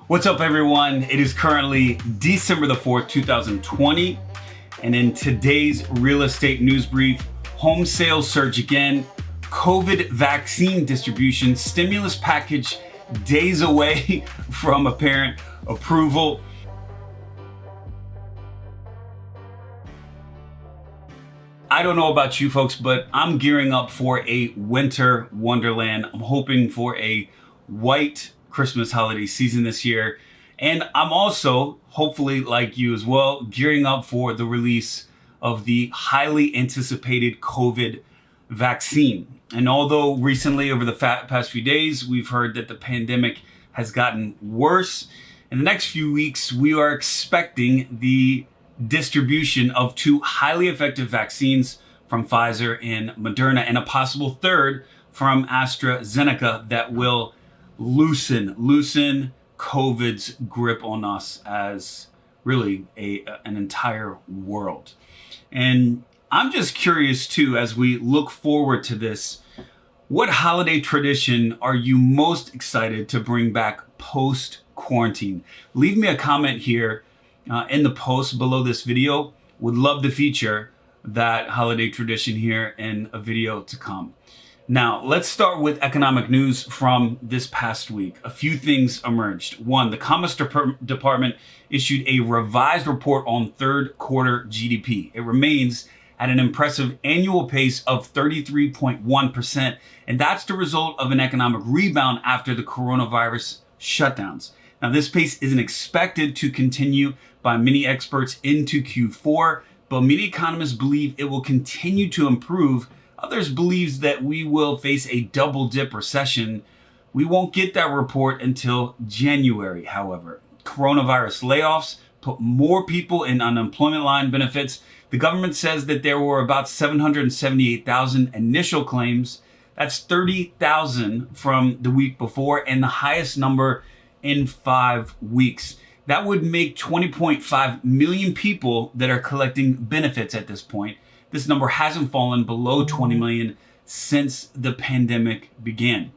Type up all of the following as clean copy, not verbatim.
What's up, everyone? It is currently December the 4th, 2020. And in today's real estate news brief, home sales surge again, COVID vaccine distribution, stimulus package days away from apparent approval. I don't know about you folks, but I'm gearing up for a winter wonderland. I'm hoping for a white Christmas holiday season this year. And I'm also, hopefully like you as well, gearing up for the release of the highly anticipated COVID vaccine. And although recently, over the past few days, we've heard that the pandemic has gotten worse, in the next few weeks, we are expecting the distribution of two highly effective vaccines from Pfizer and Moderna, and a possible third from AstraZeneca that will loosen COVID's grip on us as really an entire world. And I'm just curious too, as we look forward to this, what holiday tradition are you most excited to bring back post-quarantine? Leave me a comment here in the post below this video. Would love to feature that holiday tradition here in a video to come. Now, let's start with economic news from this past week. A few things emerged. One, the Commerce Department issued a revised report on third quarter GDP. It remains at an impressive annual pace of 33.1%, and that's the result of an economic rebound after the coronavirus shutdowns. Now, this pace isn't expected to continue by many experts into Q4, but many economists believe it will continue to improve. Others believe that we will face a double dip recession. We won't get that report until January, however. Coronavirus layoffs put more people in unemployment line benefits. The government says that there were about 778,000 initial claims. That's 30,000 from the week before, and the highest number in 5 weeks. That would make 20.5 million people that are collecting benefits at this point. This number hasn't fallen below 20 million since the pandemic began.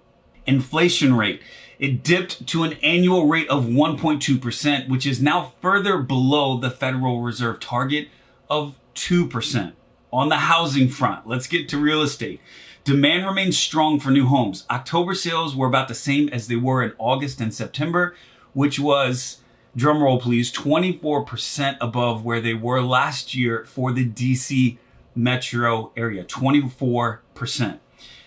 Inflation rate, it dipped to an annual rate of 1.2%, which is now further below the Federal Reserve target of 2%. On the housing front, let's get to real estate. Demand remains strong for new homes. October sales were about the same as they were in August and September, which was, drumroll please, 24% above where they were last year for the DC metro area, 24%.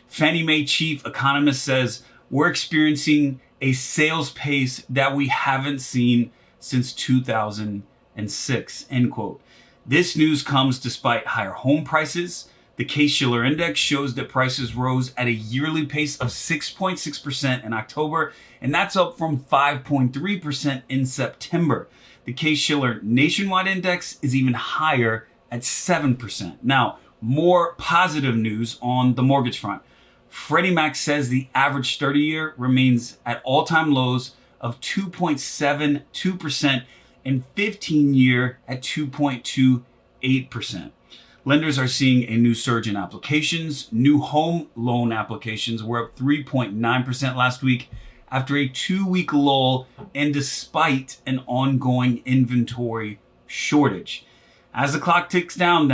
Fannie Mae chief economist says we're experiencing a sales pace that we haven't seen since 2006, end quote. This news comes despite higher home prices. The Case-Shiller Index shows that prices rose at a yearly pace of 6.6% in October, and that's up from 5.3% in September. The Case-Shiller Nationwide Index is even higher at 7%. Now, more positive news on the mortgage front. Freddie Mac says the average 30-year remains at all-time lows of 2.72% and 15-year at 2.28%. Lenders are seeing a new surge in applications. New home loan applications were up 3.9% last week after a 2-week lull and despite an ongoing inventory shortage. As the clock ticks down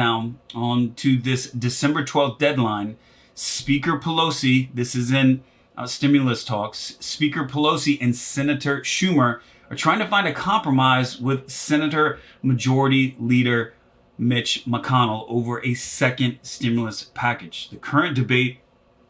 on to this December 12th deadline, Speaker Pelosi, this is in stimulus talks, Speaker Pelosi and Senator Schumer are trying to find a compromise with Senator Majority Leader Mitch McConnell over a second stimulus package. The current debate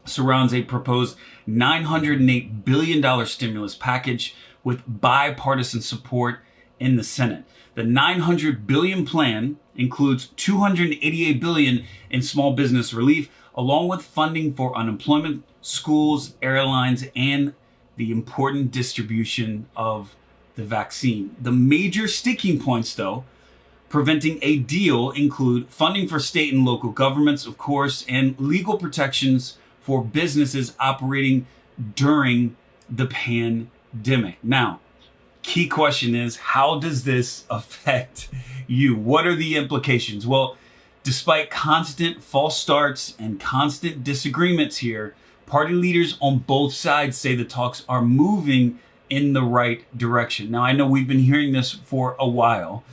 surrounds a proposed $908 billion stimulus package with bipartisan support in the Senate. The $900 billion plan includes $288 billion in small business relief, along with funding for unemployment, schools, airlines, and the important distribution of the vaccine. The major sticking points, though, preventing a deal include funding for state and local governments, of course, and legal protections for businesses operating during the pandemic. Now, key question is, how does this affect you? What are the implications? Well, despite constant false starts and constant disagreements here, party leaders on both sides say the talks are moving in the right direction. Now, I know we've been hearing this for a while.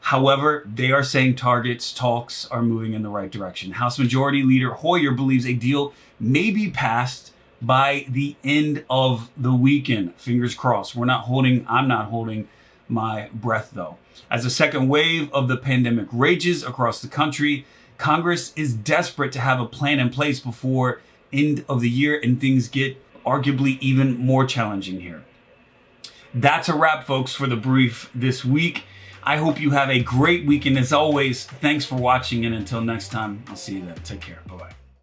However, they are saying talks are moving in the right direction. House Majority Leader Hoyer believes a deal may be passed by the end of the weekend. Fingers crossed. I'm not holding my breath though. As the second wave of the pandemic rages across the country, Congress is desperate to have a plan in place before end of the year, and things get arguably even more challenging here. That's a wrap, folks, for the brief this week. I hope you have a great weekend. As always, thanks for watching, and until next time, I'll see you then. Take care. Bye-bye.